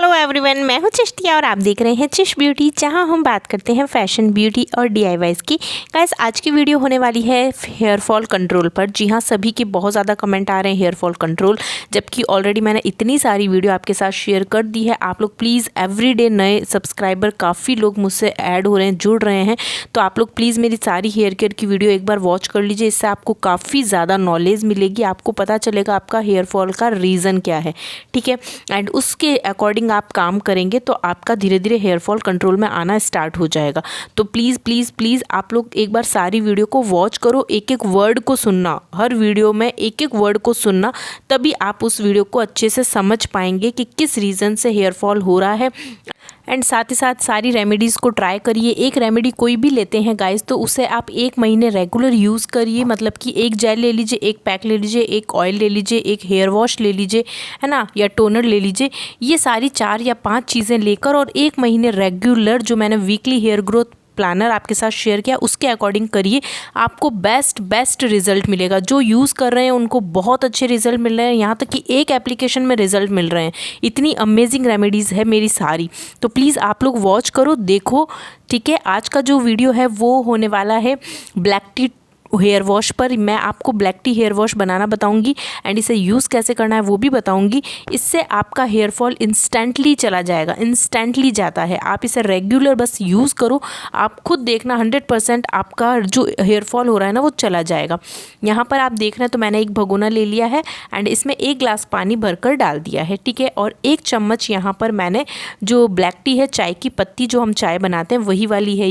Hello everyone, मैं हूं चिश्तिया और आप देख रहे हैं चिश ब्यूटी, जहां हम बात करते हैं फैशन, ब्यूटी और DIYs की। गाइस, आज की वीडियो होने वाली है हेयर फॉल कंट्रोल पर। जी हां, सभी के बहुत ज़्यादा कमेंट आ रहे हैं हेयर फॉल कंट्रोल, जबकि ऑलरेडी मैंने इतनी सारी वीडियो आपके साथ शेयर कर दी है। आप लोग प्लीज़ एवरीडे नए सब्सक्राइबर काफ़ी लोग मुझसे ऐड हो रहे हैं, जुड़ रहे हैं, तो आप लोग प्लीज़ मेरी सारी हेयर केयर की वीडियो एक बार वॉच कर लीजिए। इससे आपको काफ़ी ज़्यादा नॉलेज मिलेगी, आपको पता चलेगा आपका हेयर फॉल का रीज़न क्या है, ठीक है। एंड उसके अकॉर्डिंग आप काम करेंगे तो आपका धीरे धीरे हेयर फॉल कंट्रोल में आना स्टार्ट हो जाएगा। तो प्लीज़ प्लीज़ प्लीज़ आप लोग एक बार सारी वीडियो को वॉच करो, एक एक वर्ड को सुनना, हर वीडियो में एक एक वर्ड को सुनना, तभी आप उस वीडियो को अच्छे से समझ पाएंगे कि किस रीज़न से हेयर फॉल हो रहा है। एंड साथ ही साथ सारी रेमेडीज़ को ट्राई करिए। एक रेमेडी कोई भी लेते हैं गाइस, तो उसे आप 1 महीने रेगुलर यूज़ करिए। मतलब कि एक जेल ले लीजिए, एक पैक ले लीजिए, एक ऑयल ले लीजिए, एक हेयर वॉश ले लीजिए, है ना, या टोनर ले लीजिए। ये सारी 4 या 5 चीज़ें लेकर और 1 महीने रेगुलर, जो मैंने वीकली हेयर ग्रोथ प्लानर आपके साथ शेयर किया उसके अकॉर्डिंग करिए, आपको बेस्ट रिजल्ट मिलेगा। जो यूज़ कर रहे हैं उनको बहुत अच्छे रिजल्ट मिल रहे हैं, यहाँ तक कि एक एप्लीकेशन में रिजल्ट मिल रहे हैं। इतनी अमेजिंग रेमेडीज़ है मेरी सारी, तो प्लीज़ आप लोग वॉच करो, देखो, ठीक है। आज का जो वीडियो है वो होने वाला है ब्लैक टी हेयर वॉश पर। मैं आपको ब्लैक टी हेयर वॉश बनाना बताऊंगी एंड इसे यूज़ कैसे करना है वो भी बताऊंगी। इससे आपका हेयर फॉल इंस्टेंटली चला जाएगा, इंस्टेंटली जाता है। आप इसे रेगुलर बस यूज़ करो, आप खुद देखना 100% आपका जो हेयर फॉल हो रहा है ना वो चला जाएगा। यहाँ पर आप देख रहे हैं तो मैंने एक भगोना ले लिया है एंड इसमें 1 ग्लास पानी भरकर डाल दिया है, ठीक है। और 1 चम्मच यहाँ पर मैंने जो ब्लैक टी है, चाय की पत्ती जो हम चाय बनाते हैं वही वाली है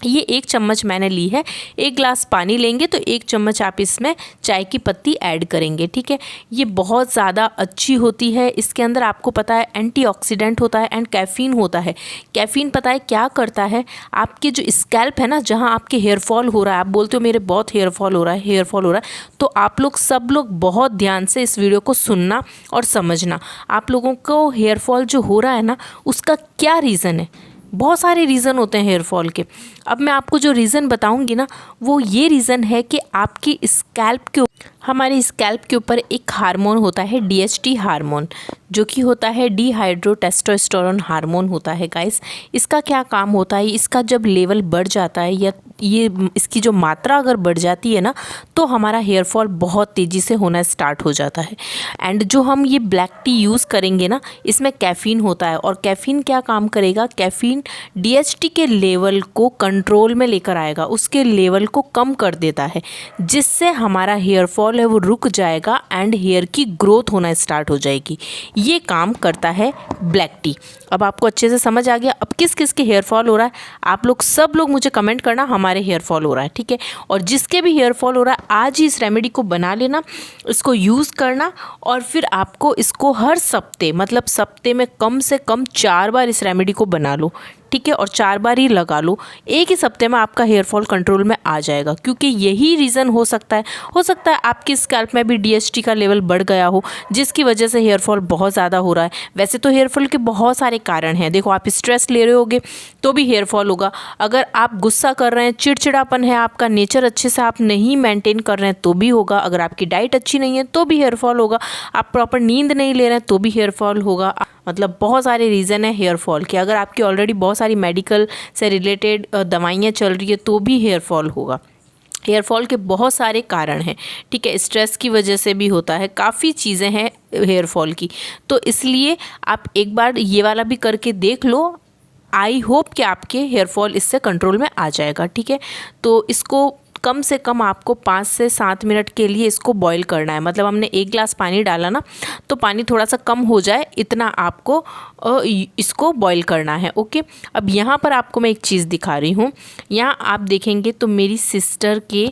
ये 1 चम्मच मैंने ली है। 1 ग्लास पानी लेंगे तो 1 चम्मच आप इसमें चाय की पत्ती ऐड करेंगे, ठीक है। ये बहुत ज़्यादा अच्छी होती है, इसके अंदर आपको पता है एंटीऑक्सीडेंट होता है एंड कैफ़ीन होता है। कैफ़ीन पता है क्या करता है, आपके जो स्कैल्प है ना, जहाँ आपके हेयर फॉल हो रहा है, आप बोलते हो मेरे बहुत हेयर फॉल हो रहा है, हेयर फॉल हो रहा है, तो आप लोग सब लोग बहुत ध्यान से इस वीडियो को सुनना और समझना। आप लोगों को हेयर फॉल जो हो रहा है ना उसका क्या रीज़न है। बहुत सारे रीज़न होते हैं हेयर फॉल के। अब मैं आपको जो रीज़न बताऊंगी ना वो ये रीज़न है कि आपकी स्कैल्प के हमारे स्कैल्प के ऊपर एक हार्मोन होता है DHT हार्मोन, जो कि होता है डिहाइड्रोटेस्टोस्टेरोन हार्मोन होता है गाइस। इसका क्या काम होता है, इसका जब लेवल बढ़ जाता है या ये इसकी जो मात्रा अगर बढ़ जाती है ना तो हमारा हेयर फॉल बहुत तेज़ी से होना स्टार्ट हो जाता है। एंड जो हम ये ब्लैक टी यूज़ करेंगे ना इसमें कैफ़ीन होता है, और कैफ़ीन क्या काम करेगा, कैफ़ीन DHT के लेवल को कंट्रोल में लेकर आएगा, उसके लेवल को कम कर देता है, जिससे हमारा हेयर फॉल है वो रुक जाएगा एंड हेयर की ग्रोथ होना स्टार्ट हो जाएगी। ये काम करता है ब्लैक टी। अब आपको अच्छे से समझ आ गया अब किस किस के हेयर फॉल हो रहा है। आप लोग सब लोग मुझे कमेंट करना हमारे हेयर फॉल हो रहा है, ठीक है। और जिसके भी हेयर फॉल हो रहा है आज ही इस रेमेडी को बना लेना, इसको यूज़ करना, और फिर आपको इसको हर सप्ते, मतलब सप्ते में कम से कम 4 बार इस रेमेडी को बना लो, ठीक है। और 4 बार ही लगा लो, एक ही सप्ते में आपका हेयर फॉल कंट्रोल में आ जाएगा। क्योंकि यही रीज़न हो सकता है आपकी स्कैल्प में भी DHT का लेवल बढ़ गया हो, जिसकी वजह से हेयर फॉल बहुत ज़्यादा हो रहा है। वैसे तो हेयर फॉल के बहुत सारे कारण हैं। देखो, आप स्ट्रेस ले रहे होगे तो भी हेयर फॉल होगा, अगर आप गुस्सा कर रहे हैं, चिड़चिड़ापन है, आपका नेचर अच्छे से आप नहीं मेंटेन कर रहे हैं तो भी होगा, अगर आपकी डाइट अच्छी नहीं है तो भी हेयर फॉल होगा, आप प्रॉपर नींद नहीं ले रहे हैं तो भी हेयर फॉल होगा। मतलब बहुत सारे रीज़न है हेयर फॉल के। अगर आपकी ऑलरेडी बहुत सारी मेडिकल से रिलेटेड दवाइयाँ चल रही है तो भी हेयर फॉल होगा। हेयर फॉल के बहुत सारे कारण हैं, ठीक है। स्ट्रेस की वजह से भी होता है, काफ़ी चीज़ें हैं हेयर फॉल की। तो इसलिए आप एक बार ये वाला भी करके देख लो। आई होप कि आपके हेयर फॉल इससे कंट्रोल में आ जाएगा, ठीक है। तो इसको कम से कम आपको 5 से 7 मिनट के लिए इसको बॉईल करना है। मतलब हमने 1 ग्लास पानी डाला ना तो पानी थोड़ा सा कम हो जाए, इतना आपको इसको बॉईल करना है, ओके। अब यहाँ पर आपको मैं एक चीज़ दिखा रही हूँ। यहाँ आप देखेंगे तो मेरी सिस्टर के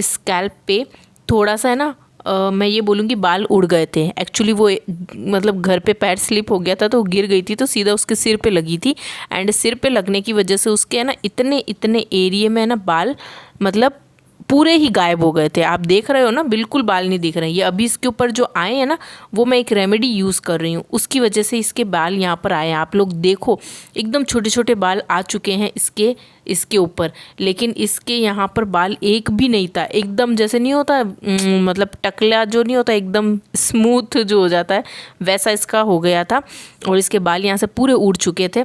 स्कैल्प पे थोड़ा सा है ना, मैं ये बोलूँगी बाल उड़ गए थे। एक्चुअली वो मतलब घर पे पैर स्लिप हो गया था तो गिर गई थी, तो सीधा उसके सिर पे लगी थी। एंड सिर पे लगने की वजह से उसके है ना इतने एरिए में है ना बाल मतलब पूरे ही गायब हो गए थे। आप देख रहे हो ना, बिल्कुल बाल नहीं दिख रहे हैं। ये अभी इसके ऊपर जो आए हैं ना, वो मैं एक रेमेडी यूज़ कर रही हूँ, उसकी वजह से इसके बाल यहाँ पर आए हैं। आप लोग देखो, एकदम छोटे छोटे बाल आ चुके हैं इसके ऊपर, लेकिन इसके यहाँ पर बाल एक भी नहीं था। एकदम जैसे नहीं होता मतलब टकला जो नहीं होता, एकदम स्मूथ जो हो जाता है, वैसा इसका हो गया था और इसके बाल यहाँ से पूरे उड़ चुके थे।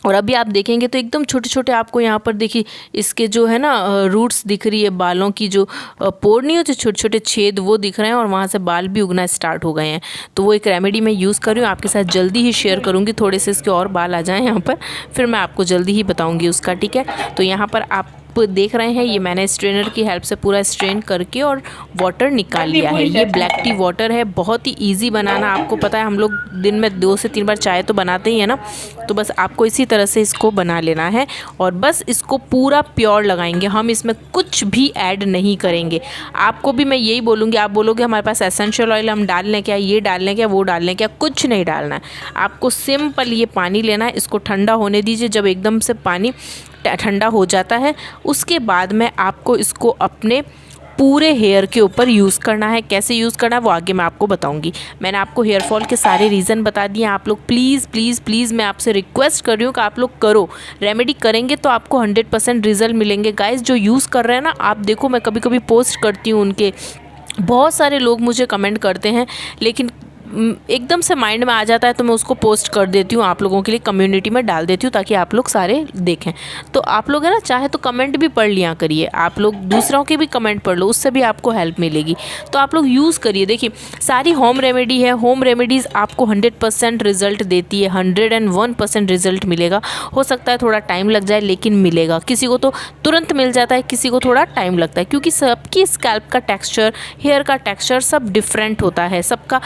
और अभी आप देखेंगे तो एकदम छोटे छोटे आपको यहाँ पर देखिए इसके जो है ना रूट्स दिख रही है, बालों की जो पोर नहीं होती, छोटे छोटे छेद, वो दिख रहे हैं और वहाँ से बाल भी उगना स्टार्ट हो गए हैं। तो वो एक रेमेडी मैं यूज़ कर रही हूँ, आपके साथ जल्दी ही शेयर करूँगी। थोड़े से इसके और बाल आ जाएँ यहाँ पर, फिर मैं आपको जल्दी ही बताऊँगी उसका, ठीक है। तो यहाँ पर आप देख रहे हैं, ये मैंने स्ट्रेनर की हेल्प से पूरा स्ट्रेन करके और वाटर निकाल लिया है। ये ब्लैक टी वाटर है, बहुत ही इजी बनाना। आपको पता है हम लोग दिन में 2 से 3 बार चाय तो बनाते ही है ना, तो बस आपको इसी तरह से इसको बना लेना है और बस इसको पूरा प्योर लगाएंगे। हम इसमें कुछ भी ऐड नहीं करेंगे। आपको भी मैं यही बोलूँगी, आप बोलोगे हमारे पास एसेंशियल ऑयल हम डाल लें क्या, ये डाल लें क्या, वो डाल लें क्या, कुछ नहीं डालना है। आपको सिंपल ये पानी लेना है, इसको ठंडा होने दीजिए। जब एकदम से पानी ठंडा हो जाता है, उसके बाद में आपको इसको अपने पूरे हेयर के ऊपर यूज़ करना है। कैसे यूज़ करना है वो आगे मैं आपको बताऊंगी। मैंने आपको हेयर फॉल के सारे रीज़न बता दिए। आप लोग प्लीज़ प्लीज़ प्लीज़ मैं आपसे रिक्वेस्ट कर रही हूँ कि आप लोग करो, रेमेडी करेंगे तो आपको 100% रिजल्ट मिलेंगे। गाइस जो यूज़ कर रहे हैं ना, आप देखो, मैं कभी कभी पोस्ट करती हूँ उनके, बहुत सारे लोग मुझे कमेंट करते हैं, लेकिन एकदम से माइंड में आ जाता है तो मैं उसको पोस्ट कर देती हूँ, आप लोगों के लिए कम्युनिटी में डाल देती हूँ ताकि आप लोग सारे देखें। तो आप लोग है ना, चाहे तो कमेंट भी पढ़ लिया करिए, आप लोग दूसरों के भी कमेंट पढ़ लो, उससे भी आपको हेल्प मिलेगी। तो आप लोग यूज़ करिए। देखिए सारी होम रेमेडी है, होम रेमेडीज़ आपको 100% रिजल्ट देती है, 101% रिजल्ट मिलेगा। हो सकता है थोड़ा टाइम लग जाए, लेकिन मिलेगा। किसी को तो तुरंत मिल जाता है, किसी को थोड़ा टाइम लगता है, क्योंकि सबकी स्कैल्प का टेक्स्चर, हेयर का टेक्स्चर सब डिफरेंट होता है। सबका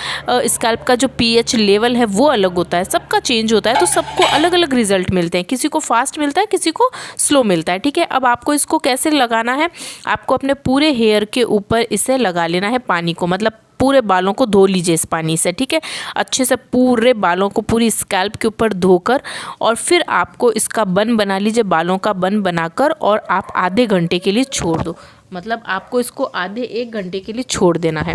स्कैल्प का जो पीएच लेवल है वो अलग होता है, सबका चेंज होता है, तो सबको अलग अलग रिजल्ट मिलते हैं। किसी को फास्ट मिलता है, किसी को स्लो मिलता है, ठीक है। अब आपको इसको कैसे लगाना है, आपको अपने पूरे हेयर के ऊपर इसे लगा लेना है पानी को, मतलब पूरे बालों को धो लीजिए इस पानी से, ठीक है। अच्छे से पूरे बालों को पूरी स्कैल्प के ऊपर धोकर और फिर आपको इसका बन बना लीजिए, बालों का बन बनाकर, और आप आधे घंटे के लिए छोड़ दो। मतलब आपको इसको आधे 1 घंटे के लिए छोड़ देना है।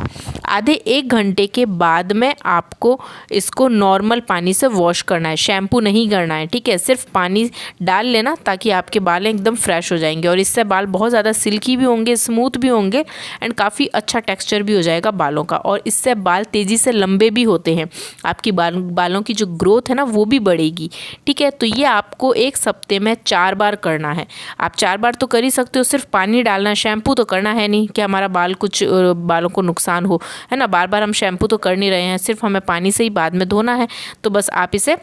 आधे 1 घंटे के बाद में आपको इसको नॉर्मल पानी से वॉश करना है, शैम्पू नहीं करना है, ठीक है। सिर्फ पानी डाल लेना ताकि आपके बाल एकदम फ्रेश हो जाएंगे और इससे बाल बहुत ज़्यादा सिल्की भी होंगे, स्मूथ भी होंगे एंड काफ़ी अच्छा टेक्स्चर भी हो जाएगा बालों का, और इससे बाल तेज़ी से लंबे भी होते हैं। आपकी बालों की जो ग्रोथ है ना वो भी बढ़ेगी, ठीक है। तो ये आपको 1 हफ्ते में 4 बार करना है। आप 4 बार तो कर ही सकते हो, सिर्फ पानी डालना है, शैम्पू तो करना है नहीं कि हमारा बालों को नुकसान हो, है ना। बार बार हम शैम्पू तो कर नहीं रहे हैं, सिर्फ हमें पानी से ही बाद में धोना है। तो बस आप इसे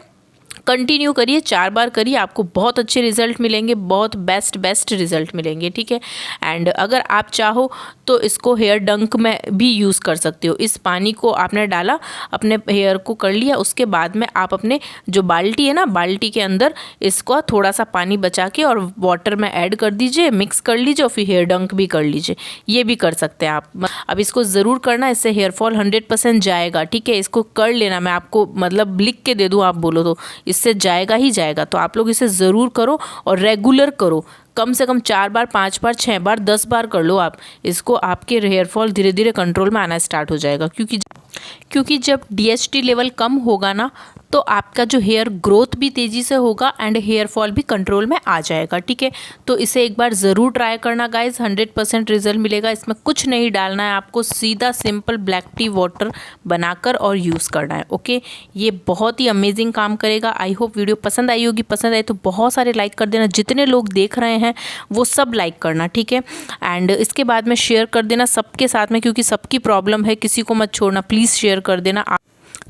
कंटिन्यू करिए, 4 बार करिए, आपको बहुत अच्छे रिजल्ट मिलेंगे, बहुत बेस्ट रिजल्ट मिलेंगे, ठीक है। एंड अगर आप चाहो तो इसको हेयर डंक में भी यूज़ कर सकते हो। इस पानी को आपने डाला, अपने हेयर को कर लिया, उसके बाद में आप अपने जो बाल्टी है ना, बाल्टी के अंदर इसको थोड़ा सा पानी बचा के और वाटर में ऐड कर दीजिए, मिक्स कर लीजिए और फिर हेयर डंक भी कर लीजिए। ये भी कर सकते हैं आप। अब इसको ज़रूर करना, इससे हेयर फॉल 100% जाएगा, ठीक है। इसको कर लेना, मैं आपको मतलब लिख के दे दूँ आप बोलो तो इससे जाएगा ही जाएगा। तो आप लोग इसे ज़रूर करो और रेगुलर करो, कम से कम 4 बार, 5 बार, 6 बार, 10 बार कर लो आप इसको। आपके हेयर फॉल धीरे धीरे कंट्रोल में आना स्टार्ट हो जाएगा, क्योंकि जब DHT लेवल कम होगा ना, तो आपका जो हेयर ग्रोथ भी तेज़ी से होगा एंड हेयर फॉल भी कंट्रोल में आ जाएगा, ठीक है। तो इसे एक बार ज़रूर ट्राई करना गाइज, 100% रिजल्ट मिलेगा। इसमें कुछ नहीं डालना है, आपको सीधा सिंपल ब्लैक टी वाटर बनाकर और यूज़ करना है, ओके। ये बहुत ही अमेजिंग काम करेगा। आई होप वीडियो पसंद आई होगी। पसंद आई तो बहुत सारे लाइक कर देना, जितने लोग देख रहे हैं वो सब लाइक करना, ठीक है। एंड इसके बाद में शेयर कर देना सबके साथ में, क्योंकि सबकी प्रॉब्लम है, किसी को मत छोड़ना, प्लीज़ शेयर कर देना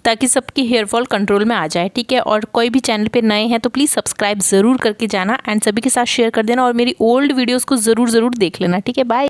ताकि सबकी हेयर फॉल कंट्रोल में आ जाए, ठीक है। और कोई भी चैनल पे नए हैं तो प्लीज़ सब्सक्राइब ज़रूर करके जाना एंड सभी के साथ शेयर कर देना, और मेरी ओल्ड वीडियोस को ज़रूर देख लेना, ठीक है। बाय।